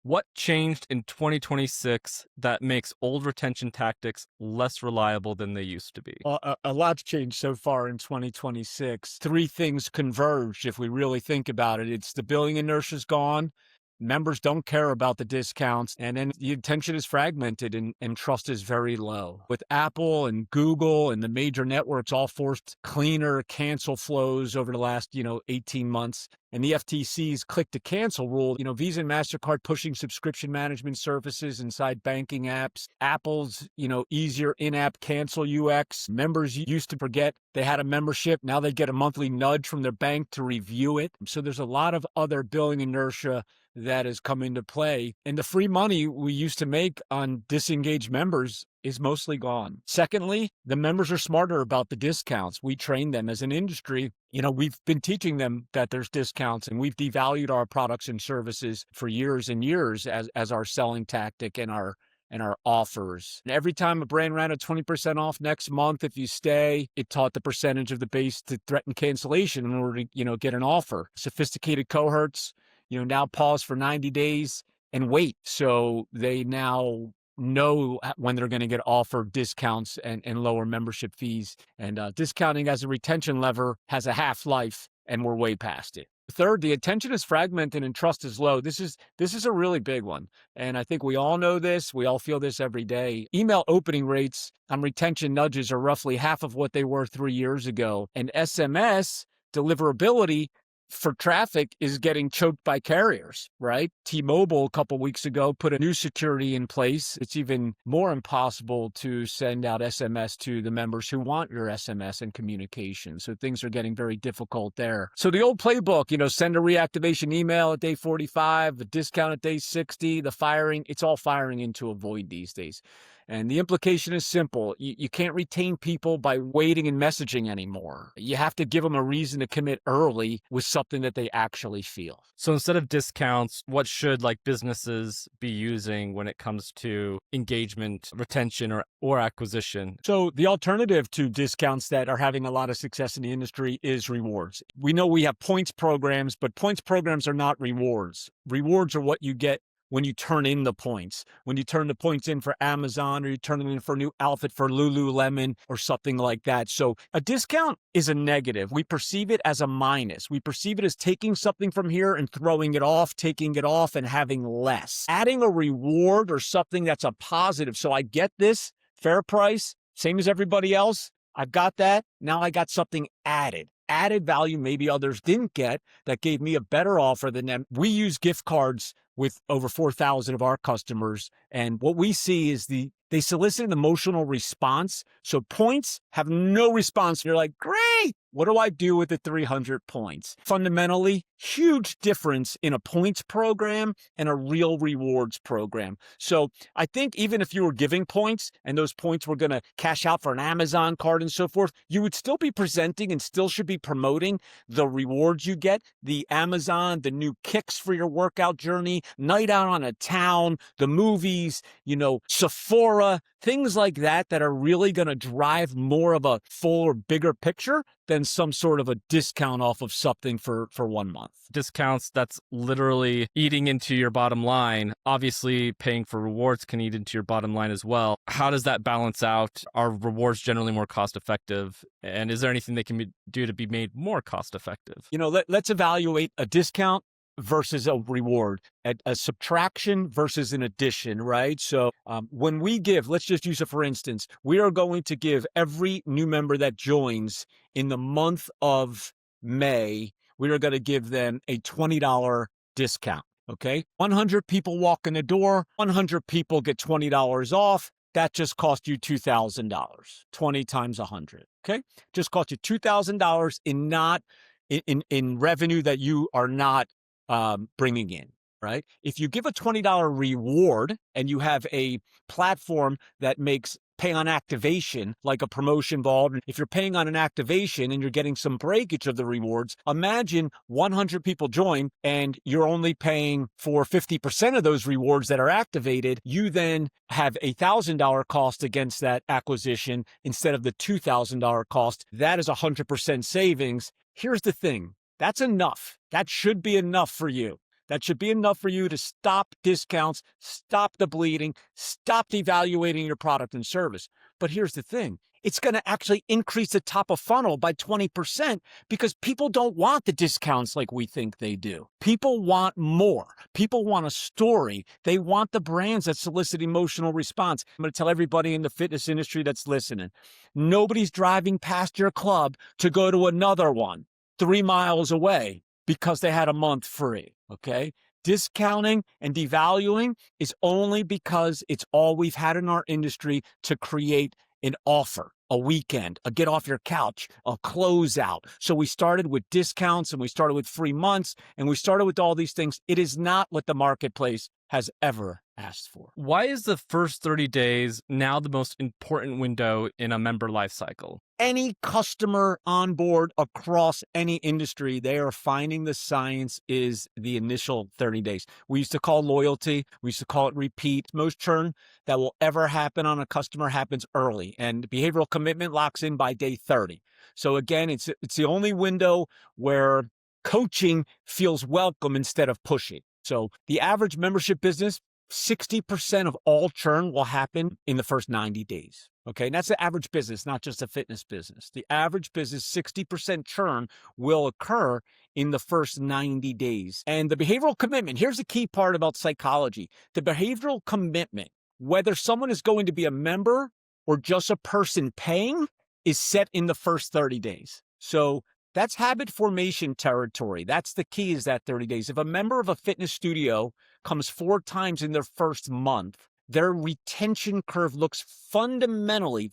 What changed in 2026 that makes old retention tactics less reliable than they used to be? A lot's changed so far in 2026. Three things converged if we really think about it. It's the billing inertia's gone. Members don't care about the discounts, and then the attention is fragmented and trust is very low. With Apple and Google and the major networks all forced cleaner cancel flows over the last, 18 months, and the FTC's click to cancel rule, Visa and MasterCard pushing subscription management services inside banking apps, Apple's, easier in-app cancel UX. Members used to forget they had a membership. Now they get a monthly nudge from their bank to review it. So there's a lot of other billing inertia that has come into play. And the free money we used to make on disengaged members is mostly gone. Secondly, the members are smarter about the discounts. We train them as an industry. We've been teaching them that there's discounts, and we've devalued our products and services for years and years as our selling tactic and our offers. And every time a brand ran a 20% off next month, if you stay, it taught the percentage of the base to threaten cancellation in order to, get an offer. Sophisticated cohorts, now pause for 90 days and wait. So they now know when they're going to get offered discounts and lower membership fees. And discounting as a retention lever has a half-life, and we're way past it. Third, the attention is fragmented and trust is low. This is a really big one. And I think we all know this. We all feel this every day. Email opening rates on retention nudges are roughly half of what they were 3 years ago. And SMS deliverability for traffic is getting choked by carriers, right? T-Mobile a couple weeks ago put a new security in place. It's even more impossible to send out SMS to the members who want your SMS and communication. So things are getting very difficult there. So the old playbook, send a reactivation email at day 45, the discount at day 60, the firing, it's all firing into a void these days. And the implication is simple. You can't retain people by waiting and messaging anymore. You have to give them a reason to commit early with something that they actually feel. So instead of discounts, what should businesses be using when it comes to engagement, retention, or acquisition? So the alternative to discounts that are having a lot of success in the industry is rewards. We know we have points programs, but points programs are not rewards. Rewards are what you get when you turn in the points, when you turn the points in for Amazon, or you turn them in for a new outfit for Lululemon or something like that. So a discount is a negative. We perceive it as a minus. We perceive it as taking something from here and throwing it off, taking it off and having less. Adding a reward or something that's a positive. So I get this fair price, same as everybody else. I've got that. Now I got something added value maybe others didn't get that gave me a better offer than them. We use gift cards with over 4,000 of our customers. And what we see is they solicit an emotional response. So points have no response. You're like, great. What do I do with the 300 points? Fundamentally, huge difference in a points program and a real rewards program. So I think even if you were giving points and those points were going to cash out for an Amazon card and so forth, you would still be presenting and still should be promoting the rewards you get, the Amazon, the new kicks for your workout journey, night out on a town, the movies, Sephora, things like that are really going to drive more of a full or bigger picture than some sort of a discount off of something for 1 month. Discounts, that's literally eating into your bottom line. Obviously, paying for rewards can eat into your bottom line as well. How does that balance out? Are rewards generally more cost effective? And is there anything they can do to be made more cost effective? Let's evaluate a discount versus a reward, a subtraction versus an addition, right? So when we give, let's just use it for instance, we are going to give every new member that joins in the month of May, we are going to give them a $20 discount, okay? 100 people walk in the door, 100 people get $20 off. That just cost you $2,000, 20 times 100, okay? Just cost you $2,000 in revenue that you are not bringing in, right? If you give a $20 reward and you have a platform that makes pay on activation, like a promotion involved, if you're paying on an activation and you're getting some breakage of the rewards, imagine 100 people join and you're only paying for 50% of those rewards that are activated. You then have a $1,000 cost against that acquisition instead of the $2,000 cost. That is 100% savings. Here's the thing. That's enough. That should be enough for you. That should be enough for you to stop discounts, stop the bleeding, stop devaluating your product and service. But here's the thing. It's going to actually increase the top of funnel by 20% because people don't want the discounts like we think they do. People want more. People want a story. They want the brands that solicit emotional response. I'm going to tell everybody in the fitness industry that's listening, nobody's driving past your club to go to another one 3 miles away because they had a month free, okay? Discounting and devaluing is only because it's all we've had in our industry to create an offer, a weekend, a get off your couch, a closeout. So we started with discounts and we started with free months and we started with all these things. It is not what the marketplace has ever asked for. Why is the first 30 days now the most important window in a member life cycle? Any customer on board across any industry, they are finding the science is the initial 30 days. We used to call loyalty. We used to call it repeat. Most churn that will ever happen on a customer happens early, and behavioral commitment locks in by day 30. So again, it's the only window where coaching feels welcome instead of pushing. So the average membership business, 60% of all churn will happen in the first 90 days. Okay. And that's the average business, not just a fitness business. The average business, 60% churn will occur in the first 90 days. And the behavioral commitment, here's the key part about psychology. The behavioral commitment, whether someone is going to be a member or just a person paying, is set in the first 30 days. So that's habit formation territory. That's the key, is that 30 days. If a member of a fitness studio comes 4 times in their first month, their retention curve looks fundamentally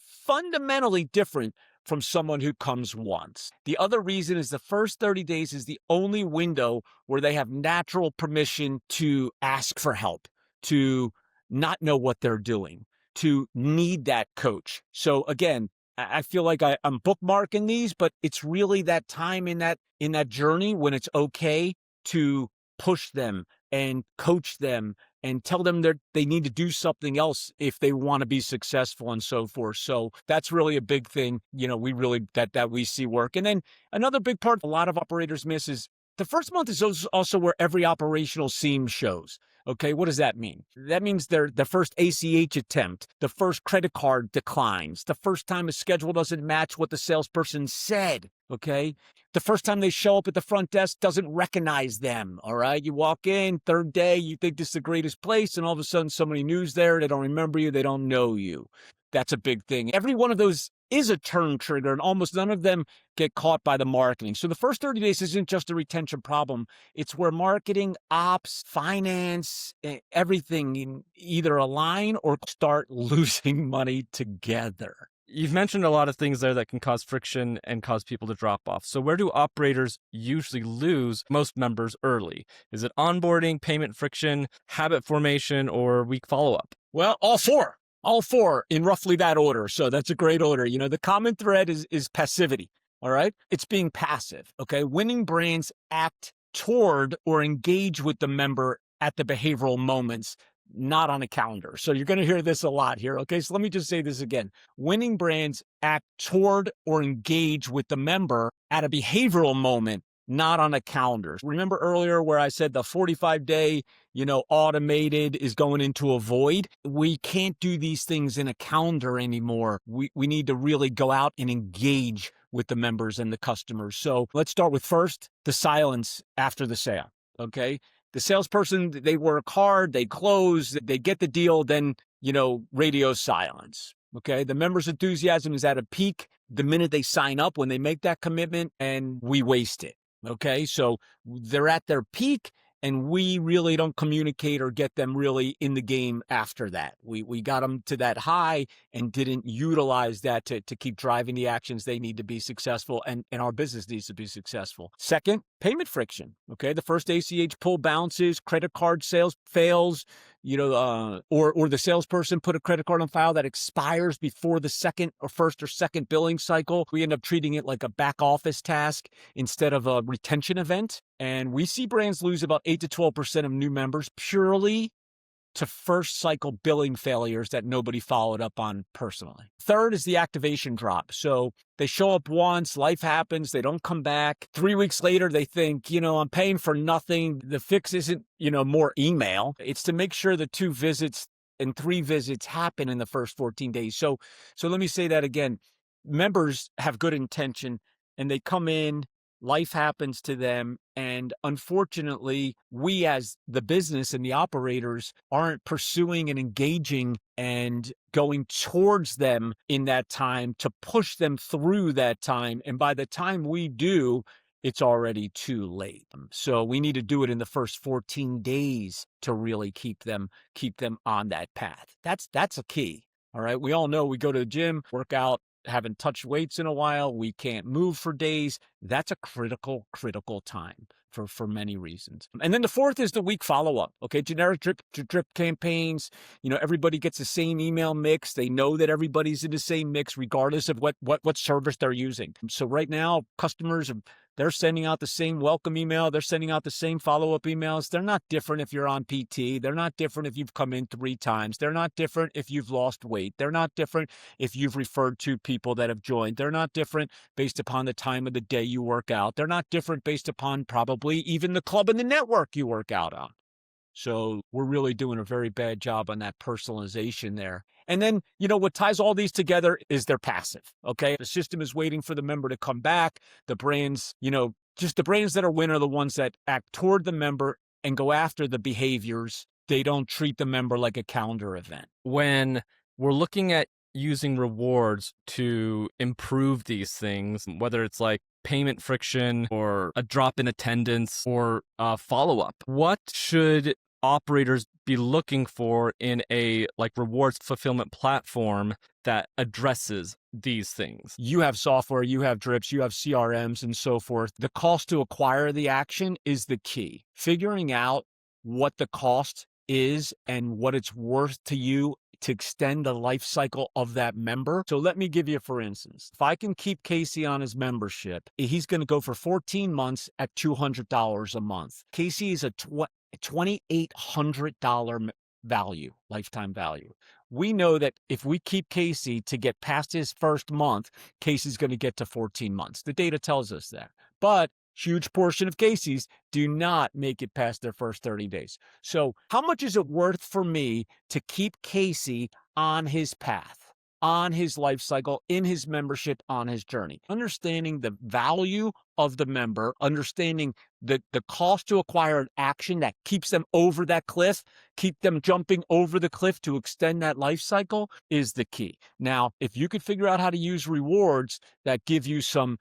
different from someone who comes once. The other reason is the first 30 days is the only window where they have natural permission to ask for help, to not know what they're doing, to need that coach. So again, I feel like I'm bookmarking these, but it's really that time in that journey when it's okay to push them and coach them and tell them that they need to do something else if they want to be successful and so forth. So that's really a big thing, that we see work. And then another big part a lot of operators miss is the first month is also where every operational seam shows. Okay, what does that mean? That means the first ACH attempt, the first credit card declines, the first time a schedule doesn't match what the salesperson said, okay? The first time they show up at the front desk doesn't recognize them, all right? You walk in, third day, you think this is the greatest place, and all of a sudden somebody new's there, they don't remember you, they don't know you. That's a big thing. Every one of those is a turn trigger, and almost none of them get caught by the marketing. So the first 30 days isn't just a retention problem. It's where marketing, ops, finance, everything either align or start losing money together. You've mentioned a lot of things there that can cause friction and cause people to drop off. So where do operators usually lose most members early? Is it onboarding, payment friction, habit formation, or weak follow-up? Well, all four. All four in roughly that order. So that's a great order. The common thread is passivity. All right. It's being passive. Okay. Winning brands act toward or engage with the member at the behavioral moments, not on a calendar. So you're going to hear this a lot here. Okay. So let me just say this again. Winning brands act toward or engage with the member at a behavioral moment, not on a calendar. Remember earlier where I said the 45-day, automated is going into a void? We can't do these things in a calendar anymore. We need to really go out and engage with the members and the customers. So let's start with first, the silence after the sale, okay? The salesperson, they work hard, they close, they get the deal, then, radio silence, okay? The member's enthusiasm is at a peak the minute they sign up, when they make that commitment, and we waste it. Okay, so they're at their peak and we really don't communicate or get them really in the game after that. We got them to that high and didn't utilize that to keep driving the actions they need to be successful, and our business needs to be successful. Second, payment friction. Okay, the first ACH pull bounces, credit card sales fails, or the salesperson put a credit card on file that expires before the first or second billing cycle. We end up treating it like a back office task instead of a retention event. And we see brands lose about 8 to 12% of new members purely to first cycle billing failures that nobody followed up on personally. Third is the activation drop. So they show up once, life happens, they don't come back. 3 weeks later, they think, I'm paying for nothing. The fix isn't, more email. It's to make sure the 2 visits and 3 visits happen in the first 14 days. So let me say that again. Members have good intention and they come in, life happens to them. And unfortunately, we as the business and the operators aren't pursuing and engaging and going towards them in that time to push them through that time. And by the time we do, it's already too late. So we need to do it in the first 14 days to really keep them on that path. That's a key. All right. We all know we go to the gym, work out, haven't touched weights in a while. We can't move for days. That's a critical time for many reasons. And then the fourth is the week follow-up. Okay. Generic drip campaigns. Everybody gets the same email mix. They know that everybody's in the same mix, regardless of what service they're using. So right now, customers they're sending out the same welcome email. They're sending out the same follow-up emails. They're not different if you're on PT. They're not different if you've come in 3 times. They're not different if you've lost weight. They're not different if you've referred to people that have joined. They're not different based upon the time of the day you work out. They're not different based upon probably even the club and the network you work out on. So we're really doing a very bad job on that personalization there. And then, what ties all these together is they're passive. Okay. The system is waiting for the member to come back. The brands, just the brands that are winning are the ones that act toward the member and go after the behaviors. They don't treat the member like a calendar event. When we're looking at using rewards to improve these things, whether it's like payment friction or a drop in attendance or follow-up, what should operators be looking for in a rewards fulfillment platform that addresses these things? You have software, you have drips, you have CRMs and so forth. The cost to acquire the action is the key. Figuring out what the cost is and what it's worth to you to extend the life cycle of that member. So let me give you, for instance, if I can keep Casey on his membership, he's going to go for 14 months at $200 a month. Casey is a $2,800 value, lifetime value. We know that if we keep Casey to get past his first month, Casey's going to get to 14 months. The data tells us that. But huge portion of Casey's do not make it past their first 30 days. So how much is it worth for me to keep Casey on his path, on his life cycle, in his membership, on his journey? Understanding the value of the member, understanding the cost to acquire an action that keeps them over that cliff, keep them jumping over the cliff to extend that life cycle is the key. Now, if you could figure out how to use rewards that give you some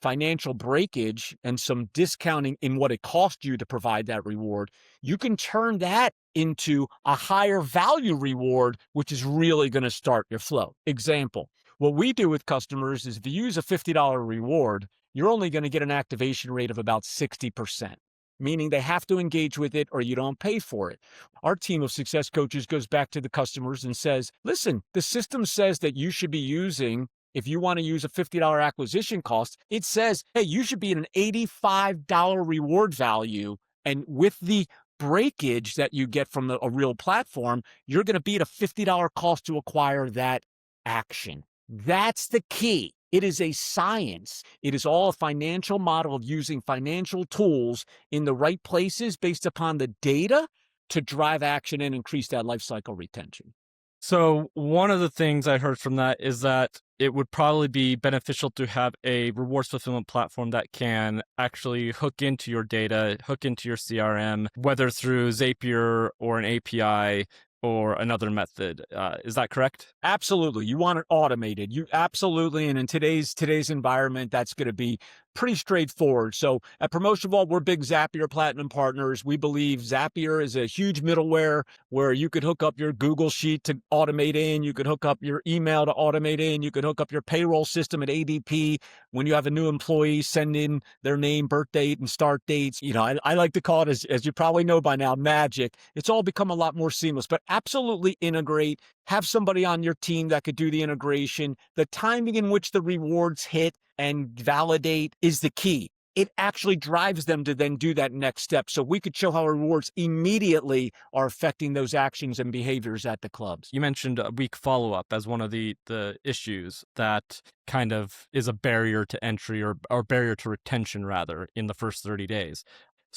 financial breakage and some discounting in what it cost you to provide that reward, you can turn that into a higher value reward, which is really going to start your flow. Example, what we do with customers is if you use a $50 reward, you're only going to get an activation rate of about 60%, meaning they have to engage with it or you don't pay for it. Our team of success coaches goes back to the customers and says, listen, the system says that you should be using, if you want to use a $50 acquisition cost, it says, hey, you should be at an $85 reward value. And with the breakage that you get from a real platform, you're going to be at a $50 cost to acquire that action. That's the key. It is a science. It is all a financial model of using financial tools in the right places based upon the data to drive action and increase that life cycle retention. So one of the things I heard from that is that it would probably be beneficial to have a rewards fulfillment platform that can actually hook into your data, hook into your CRM, whether through Zapier or an API or another method. Is that correct? Absolutely. You want it automated. You absolutely. And in today's environment, that's going to be pretty straightforward. So at Promotion Vault, we're big Zapier Platinum partners. We believe Zapier is a huge middleware where you could hook up your Google Sheet to automate in. You could hook up your email to automate in. You could hook up your payroll system at ADP. When you have a new employee, send in their name, birth date, and start dates. I like to call it, as you probably know by now, magic. It's all become a lot more seamless, but absolutely integrate. Have somebody on your team that could do the integration. The timing in which the rewards hit and validate is the key. it actually drives them to then do that next step. So we could show how rewards immediately are affecting those actions and behaviors at the clubs. You mentioned a weak follow-up as one of the issues that kind of is a barrier to entry or barrier to retention rather in the first 30 days.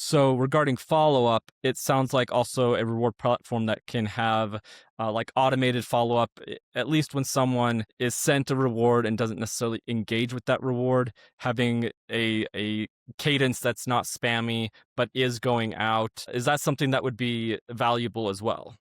So regarding follow-up, it sounds like also a reward platform that can have like automated follow-up, at least when someone is sent a reward and doesn't necessarily engage with that reward, having a cadence that's not spammy but is going out. Is that something that would be valuable as well?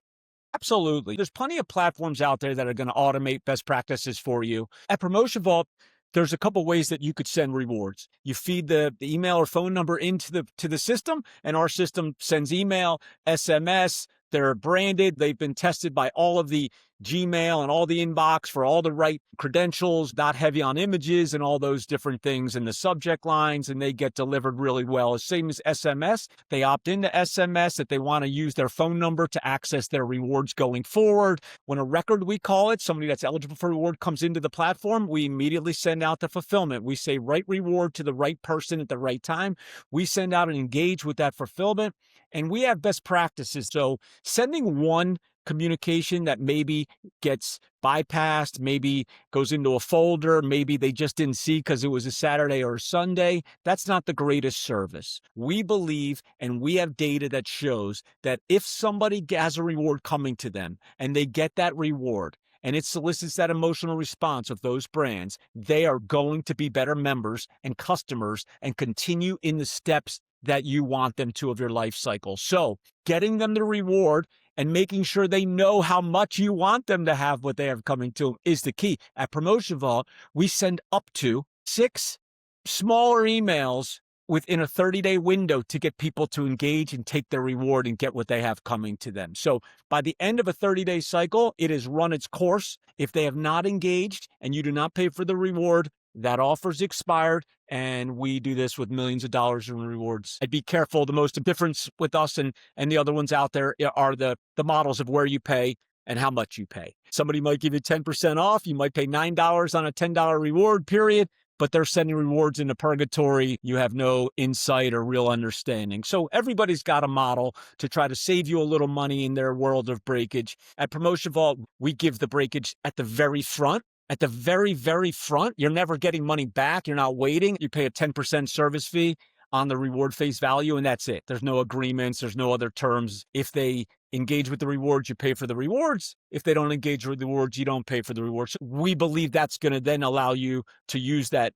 Absolutely. There's plenty of platforms out there that are going to automate best practices for you. At Promotion Vault, there's a couple ways that you could send rewards. You feed the email or phone number into the system, and our system sends email, SMS. They're branded. They've been tested by all of the Gmail and all the inbox for all the right credentials, not heavy on images and all those different things in the subject lines, and they get delivered really well. Same as SMS. They opt into SMS that they want to use their phone number to access their rewards going forward. When a record, we call it, somebody that's eligible for reward comes into the platform, we immediately send out the fulfillment. We say right reward to the right person at the right time. We send out and engage with that fulfillment, and we have best practices. So sending one communication that maybe gets bypassed, maybe goes into a folder, maybe they just didn't see because it was a Saturday or a Sunday, that's not the greatest service. We believe, and we have data that shows that if somebody has a reward coming to them and they get that reward, and it solicits that emotional response of those brands, they are going to be better members and customers and continue in the steps that you want them to of your life cycle. So getting them the reward and making sure they know how much you want them to have what they have coming to them is the key. At Promotion Vault, we send up to 6 smaller emails within a 30-day window to get people to engage and take their reward and get what they have coming to them. So by the end of a 30-day cycle, it has run its course. If they have not engaged and you do not pay for the reward, that offer's expired, and we do this with millions of dollars in rewards. I'd be careful. The most difference with us and the other ones out there are the models of where you pay and how much you pay. Somebody might give you 10% off. You might pay $9 on a $10 reward period, but they're sending rewards into purgatory. You have no insight or real understanding. So everybody's got a model to try to save you a little money in their world of breakage. At Promotion Vault, we give the breakage at the very front. At the very, very front, you're never getting money back. You're not waiting. You pay a 10% service fee on the reward face value, and that's it. There's no agreements. There's no other terms. If they engage with the rewards, you pay for the rewards. If they don't engage with the rewards, you don't pay for the rewards. We believe that's going to then allow you to use that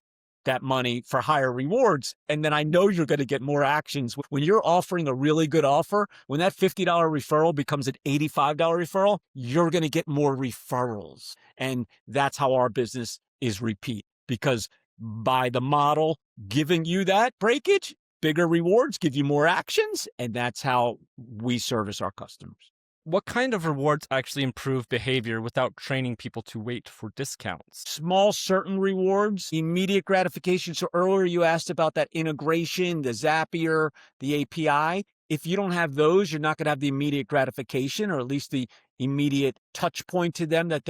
money for higher rewards. And then I know you're going to get more actions. When you're offering a really good offer, when that $50 referral becomes an $85 referral, you're going to get more referrals. And that's how our business is repeat. Because by the model giving you that breakage, bigger rewards give you more actions. And that's how we service our customers. What kind of rewards actually improve behavior without training people to wait for discounts? Small, certain rewards, immediate gratification. So earlier you asked about that integration, the Zapier, the API. If you don't have those, you're not going to have the immediate gratification, or at least the immediate touch point to them that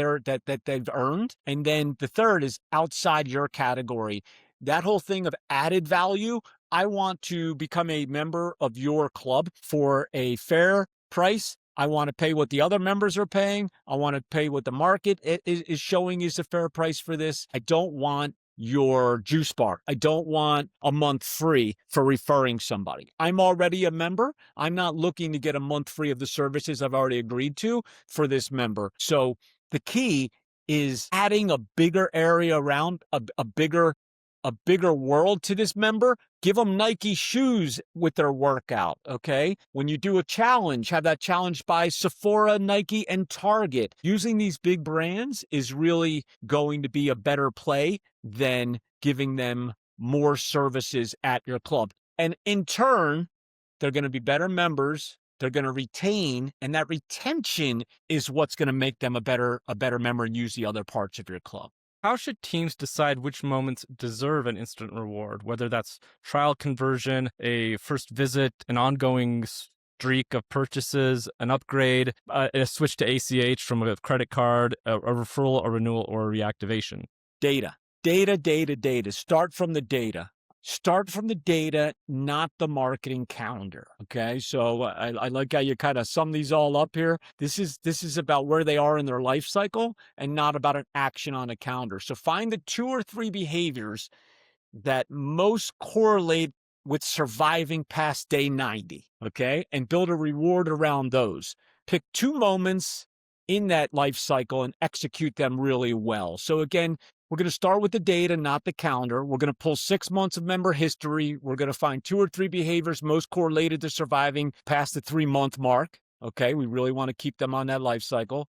they've earned. And then the third is outside your category. That whole thing of added value. I want to become a member of your club for a fair price. I want to pay what the other members are paying. I want to pay what the market is showing is a fair price for this. I don't want your juice bar. I don't want a month free for referring somebody. I'm already a member. I'm not looking to get a month free of the services I've already agreed to for this member. So the key is adding a bigger area around, a bigger world to this member. Give them Nike shoes with their workout, okay? When you do a challenge, have that challenge by Sephora, Nike, and Target. Using these big brands is really going to be a better play than giving them more services at your club. And in turn, they're going to be better members. They're going to retain, and that retention is what's going to make them a better member and use the other parts of your club. How should teams decide which moments deserve an instant reward, whether that's trial conversion, a first visit, an ongoing streak of purchases, an upgrade, a switch to ACH from a credit card, a referral, a renewal, or a reactivation? Data. Start from the data. Start from the data, not the marketing calendar. Okay. So I like how you kind of sum these all up here. This is about where they are in their life cycle and not about an action on a calendar. So find the 2 or 3 behaviors that most correlate with surviving past day 90, okay? And build a reward around those. Pick 2 moments in that life cycle and execute them really well. So again, we're going to start with the data, not the calendar. We're going to pull 6 months of member history. We're going to find 2 or 3 behaviors most correlated to surviving past the 3-month mark. Okay, we really want to keep them on that life cycle.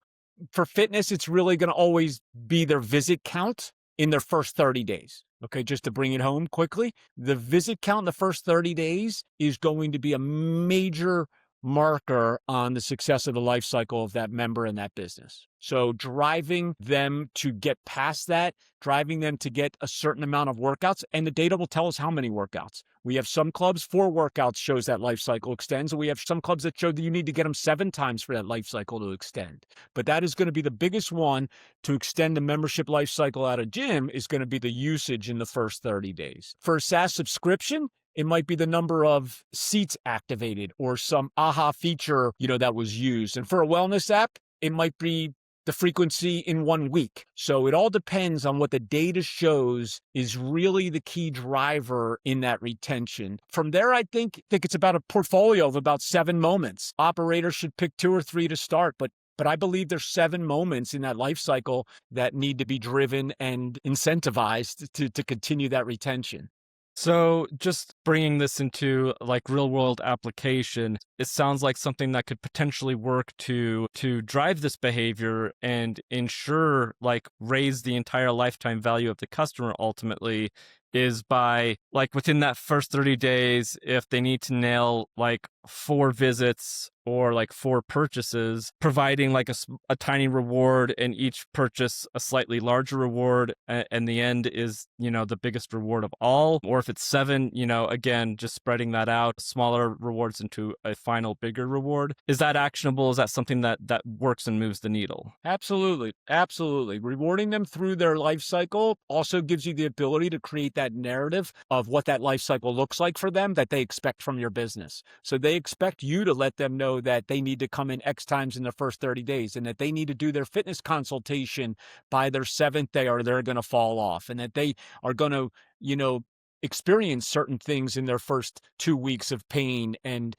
For fitness, it's really going to always be their visit count in their first 30 days. Okay, just to bring it home quickly, the visit count in the first 30 days is going to be a major marker on the success of the life cycle of that member in that business. So driving them to get past that, driving them to get a certain amount of workouts, and the data will tell us how many workouts. We have some clubs, 4 workouts shows that life cycle extends, and we have some clubs that show that you need to get them 7 times for that life cycle to extend. But that is going to be the biggest one to extend the membership life cycle at a gym is going to be the usage in the first 30 days. For a SaaS subscription, it might be the number of seats activated or some aha feature, that was used. And for a wellness app, it might be the frequency in 1 week. So it all depends on what the data shows is really the key driver in that retention. From there, I think it's about a portfolio of about 7 moments. Operators should pick 2 or 3 to start, but I believe there's 7 moments in that life cycle that need to be driven and incentivized to continue that retention. So, just bringing this into like real world application, it sounds like something that could potentially work to drive this behavior and ensure like raise the entire lifetime value of the customer ultimately is by like within that first 30 days if they need to nail like 4 visits or like 4 purchases, providing like a tiny reward and each purchase a slightly larger reward, and the end is, the biggest reward of all. Or if it's 7, again, just spreading that out, smaller rewards into a final bigger reward. Is that actionable? Is that something that works and moves the needle? Absolutely. Absolutely. Rewarding them through their life cycle also gives you the ability to create that narrative of what that life cycle looks like for them that they expect from your business. So they expect you to let them know that they need to come in X times in the first 30 days and that they need to do their fitness consultation by their 7th day or they're going to fall off, and that they are going to, experience certain things in their first 2 weeks of pain and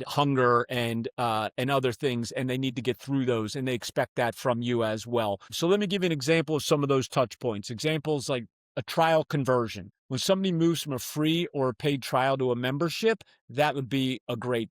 hunger and other things, and they need to get through those, and they expect that from you as well. So let me give you an example of some of those touch points. Examples like a trial conversion. When somebody moves from a free or a paid trial to a membership, that would be a great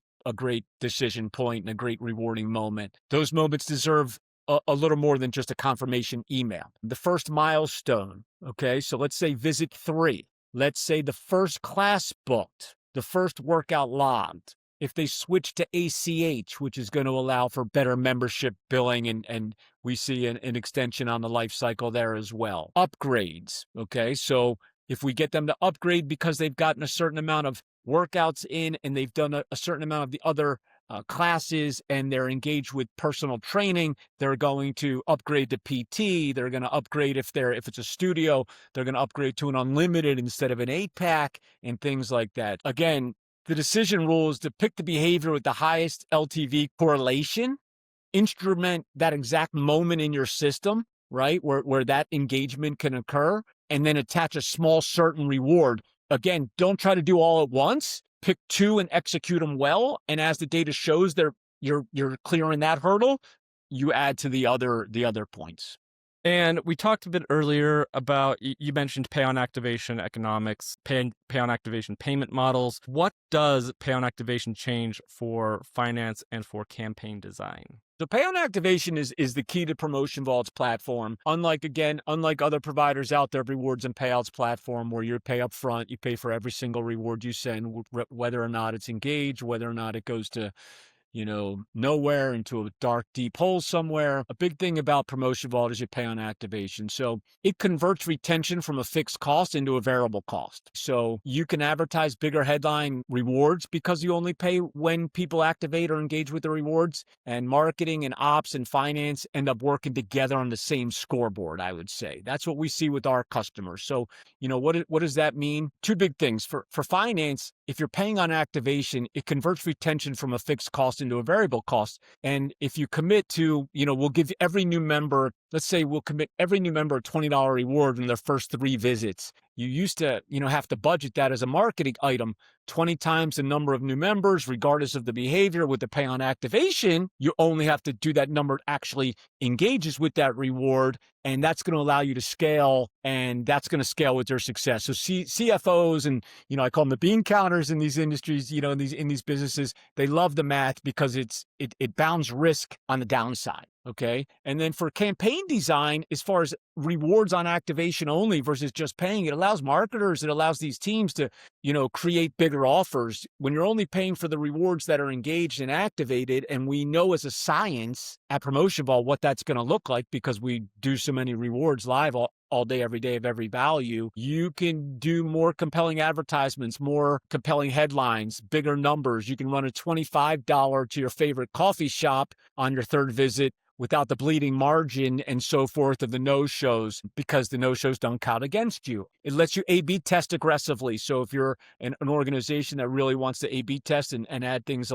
decision point and a great rewarding moment. Those moments deserve a little more than just a confirmation email. The first milestone, okay? So let's say visit 3. Let's say the first class booked, the first workout logged. If they switch to ACH, which is going to allow for better membership billing, and we see an extension on the life cycle there as well. Upgrades, okay? So if we get them to upgrade because they've gotten a certain amount of workouts in and they've done a certain amount of the other classes and they're engaged with personal training, they're going to upgrade to PT. They're going to upgrade if it's a studio, they're going to upgrade to an unlimited instead of an 8-pack and things like that. Again, the decision rule is to pick the behavior with the highest LTV correlation, instrument that exact moment in your system, right, where that engagement can occur, and then attach a small certain reward. Again, don't try to do all at once. Pick 2 and execute them well. And as the data shows you're clearing that hurdle, you add to the other points. And we talked a bit earlier about, you mentioned pay on activation economics, pay on activation payment models. What does pay on activation change for finance and for campaign design? So pay on activation is the key to Promotion Vault's platform. Unlike other providers out there, rewards and payouts platform where you pay up front, you pay for every single reward you send, whether or not it's engaged, whether or not it goes to nowhere into a dark, deep hole somewhere. A big thing about Promotion Vault is you pay on activation. So it converts retention from a fixed cost into a variable cost. So you can advertise bigger headline rewards because you only pay when people activate or engage with the rewards. And marketing and ops and finance end up working together on the same scoreboard, I would say. That's what we see with our customers. So, what does that mean? Two big things. For finance, if you're paying on activation, it converts retention from a fixed cost into a variable cost. And if you commit to, we'll give every new member, let's say we'll commit every new member a $20 reward in their first 3 visits. You used to, have to budget that as a marketing item, 20 times the number of new members, regardless of the behavior. With the pay on activation, you only have to do that number actually engages with that reward. And that's going to allow you to scale, and that's going to scale with your success. So CFOs and, I call them the bean counters in these industries, in these businesses, they love the math because it bounds risk on the downside. Okay. And then for campaign design, as far as rewards on activation only versus just paying, it allows marketers, it allows these teams to, create bigger offers when you're only paying for the rewards that are engaged and activated. And we know as a science at Promotion Vault what that's going to look like because we do so many rewards live all day, every day of every value. You can do more compelling advertisements, more compelling headlines, bigger numbers. You can run a $25 to your favorite coffee shop on your 3rd visit without the bleeding margin and so forth of the no-shows, because the no-shows don't count against you. It lets you A/B test aggressively. So if you're an organization that really wants to A/B test and add things,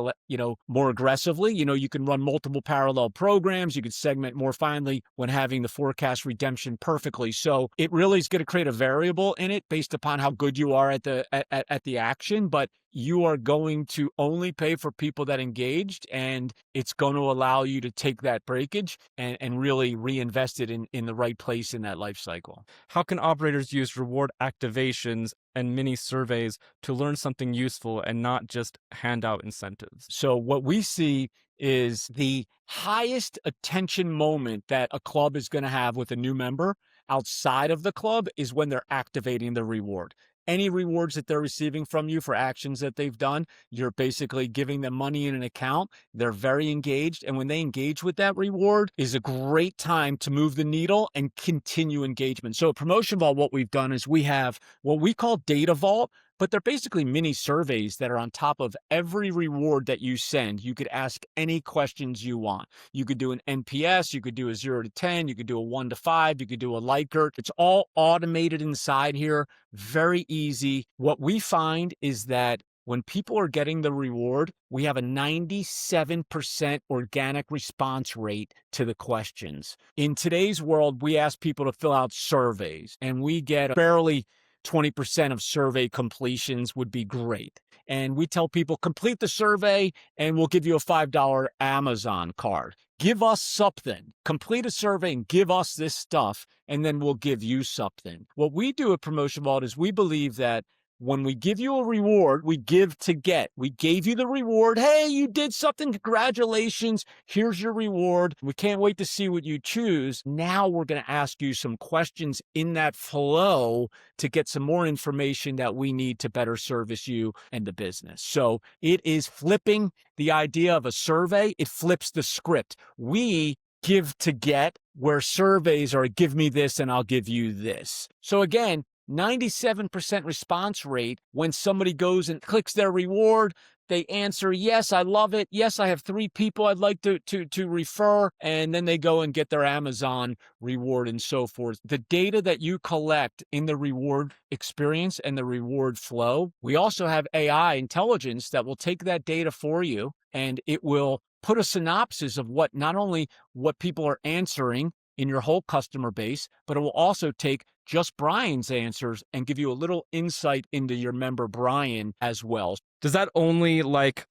more aggressively, you can run multiple parallel programs. You can segment more finely when having the forecast redemption perfectly. So it really is going to create a variable in it based upon how good you are at the action. But you are going to only pay for people that engaged, and it's going to allow you to take that breakage and really reinvest it in the right place in that life cycle. How can operators use reward activations and mini surveys to learn something useful and not just hand out incentives? So what we see is the highest attention moment that a club is going to have with a new member outside of the club is when they're activating the reward. Any rewards that they're receiving from you for actions that they've done, you're basically giving them money in an account. They're very engaged. And when they engage with that reward is a great time to move the needle and continue engagement. So at Promotion Vault, what we've done is we have what we call Data Vault, but they're basically mini surveys that are on top of every reward that you send. You could ask any questions you want. You could do an NPS, you could do a 0 to 10, you could do a 1 to 5, you could do a Likert. It's all automated inside here, very easy. What we find is that when people are getting the reward, we have a 97% organic response rate to the questions. In today's world, we ask people to fill out surveys, and we get barely 20% of survey completions would be great. And we tell people, complete the survey and we'll give you a $5 Amazon card. Give us something. Complete a survey and give us this stuff, and then we'll give you something. What we do at Promotion Vault is we believe that when we give you a reward, we give to get. We gave you the reward. Hey, you did something. Congratulations. Here's your reward. We can't wait to see what you choose. Now we're going to ask you some questions in that flow to get some more information that we need to better service you and the business. So it is flipping the idea of a survey. It flips the script. We give to get, where surveys are give me this and I'll give you this. So again, 97% response rate when somebody goes and clicks their reward. They answer, yes, I love it. Yes, I have 3 people I'd like to refer. And then they go and get their Amazon reward and so forth. The data that you collect in the reward experience and the reward flow, we also have AI intelligence that will take that data for you, and it will put a synopsis of what, not only what people are answering in your whole customer base, but it will also take just Brian's answers and give you a little insight into your member Brian as well. Does that only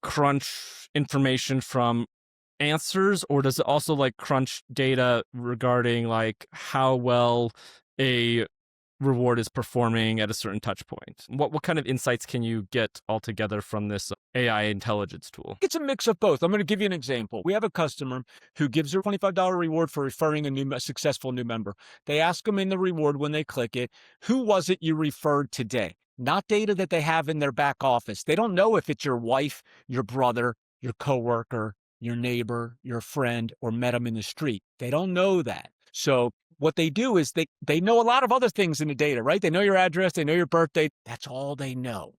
crunch information from answers, or does it also crunch data regarding how well a reward is performing at a certain touch point? What kind of insights can you get altogether from this AI intelligence tool? It's a mix of both. I'm going to give you an example. We have a customer who gives a $25 reward for referring a successful new member. They ask them in the reward when they click it, who was it you referred today? Not data that they have in their back office. They don't know if it's your wife, your brother, your coworker, your neighbor, your friend, or met them in the street. They don't know that. So what they do is they know a lot of other things in the data, right? They know your address, they know your birthday. That's all they know.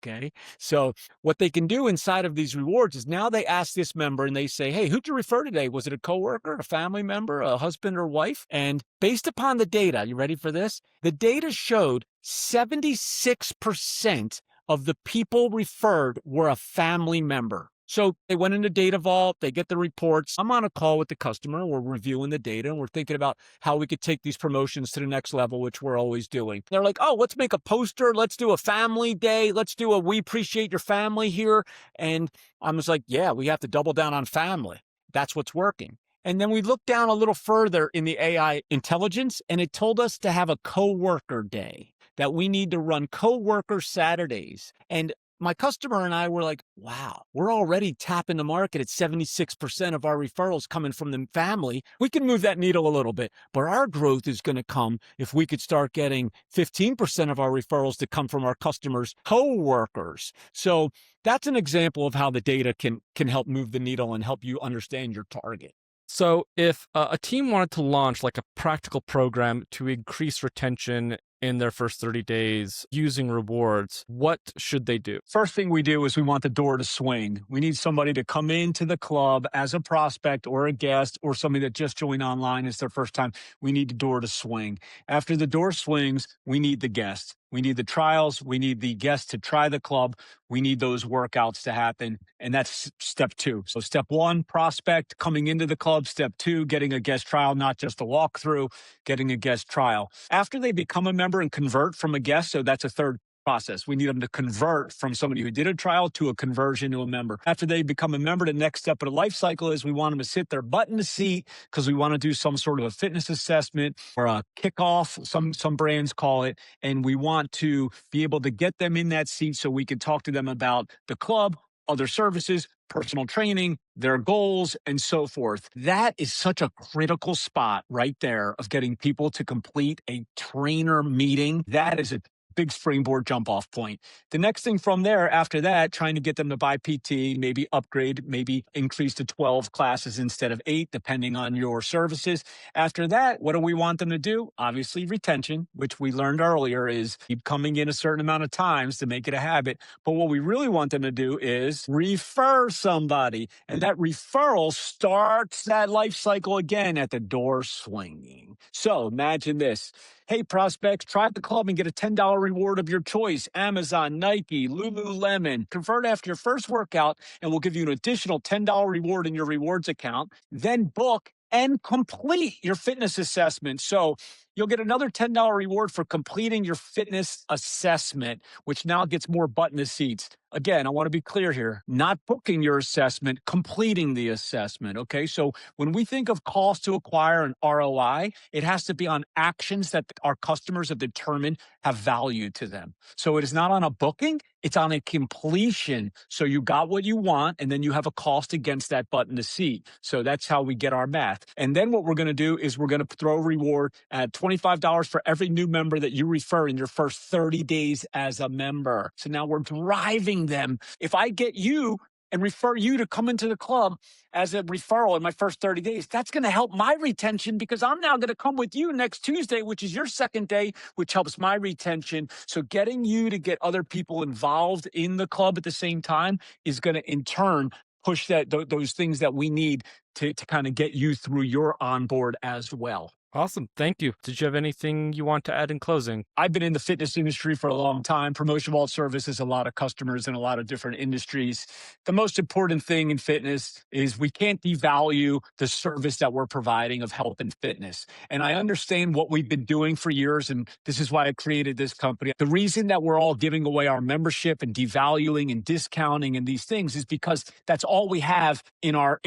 Okay. So what they can do inside of these rewards is now they ask this member and they say, hey, who'd you refer today? Was it a coworker, a family member, a husband or wife? And based upon the data, you ready for this? The data showed 76% of the people referred were a family member. So they went into Data Vault, they get the reports. I'm on a call with the customer, we're reviewing the data, and we're thinking about how we could take these promotions to the next level, which we're always doing. They're like, oh, let's make a poster, let's do a family day, let's do a we appreciate your family here. And I was like, yeah, we have to double down on family. That's what's working. And then we looked down a little further in the AI intelligence, and it told us to have a coworker day, that we need to run coworker Saturdays. And my customer and I were like, wow, we're already tapping the market at 76% of our referrals coming from the family. We can move that needle a little bit, but our growth is going to come if we could start getting 15% of our referrals to come from our customers' coworkers. So that's an example of how the data can help move the needle and help you understand your target. So, if a team wanted to launch like a practical program to increase retention in their first 30 days using rewards, what should they do? First thing we do is we want the door to swing. We need somebody to come into the club as a prospect or a guest or somebody that just joined online. It's their first time. We need the door to swing. After the door swings, we need the guest. We need the trials. We need the guests to try the club. We need those workouts to happen. And that's step two. So step one, prospect coming into the club. Step two, getting a guest trial, not just a walkthrough, getting a guest trial. After they become a member and convert from a guest, so that's a third process. We need them to convert from somebody who did a trial to a conversion to a member. After they become a member, the next step of the life cycle is we want them to sit their butt in the seat because we want to do some sort of a fitness assessment or a kickoff, some brands call it. And we want to be able to get them in that seat so we can talk to them about the club, other services, personal training, their goals, and so forth. That is such a critical spot right there of getting people to complete a trainer meeting. That is a big springboard jump off point. The next thing from there, after that, trying to get them to buy PT, maybe upgrade, maybe increase to 12 classes instead of 8, depending on your services. After that, what do we want them to do? Obviously, retention, which we learned earlier is keep coming in a certain amount of times to make it a habit. But what we really want them to do is refer somebody. And that referral starts that life cycle again at the door swinging. So imagine this. Hey, prospects, try the club and get a $10 reward of your choice. Amazon, Nike, Lululemon. Convert after your first workout, and we'll give you an additional $10 reward in your rewards account. Then book and complete your fitness assessment. So you'll get another $10 reward for completing your fitness assessment, which now gets more butt in the seats. Again, I want to be clear here, not booking your assessment, completing the assessment. Okay. So when we think of cost to acquire and ROI, it has to be on actions that our customers have determined have value to them. So it is not on a booking, it's on a completion. So you got what you want, and then you have a cost against that butt in the seat. So that's how we get our math. And then what we're going to do is we're going to throw a reward at $25 for every new member that you refer in your first 30 days as a member. So now we're driving them. If I get you and refer you to come into the club as a referral in my first 30 days, that's going to help my retention because I'm now going to come with you next Tuesday, which is your second day, which helps my retention. So getting you to get other people involved in the club at the same time is going to in turn push those things that we need to kind of get you through your onboard as well. Awesome. Thank you. Did you have anything you want to add in closing? I've been in the fitness industry for a long time. Promotion Vault services a lot of customers in a lot of different industries. The most important thing in fitness is we can't devalue the service that we're providing of health and fitness. And I understand what we've been doing for years, and this is why I created this company. The reason that we're all giving away our membership and devaluing and discounting and these things is because that's all we have in our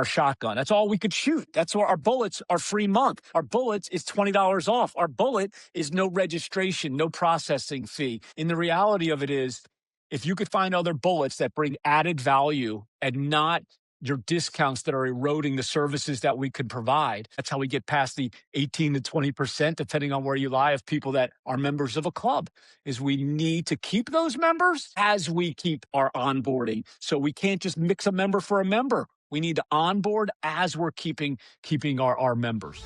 shotgun. That's all we could shoot. That's what our bullets are free month. Our bullets is $20 off. Our bullet is no registration, no processing fee. And the reality of it is, if you could find other bullets that bring added value and not your discounts that are eroding the services that we could provide. That's how we get past the 18 to 20%, depending on where you lie, of people that are members of a club, is we need to keep those members as we keep our onboarding. So we can't just mix a member for a member. We need to onboard as we're keeping our members.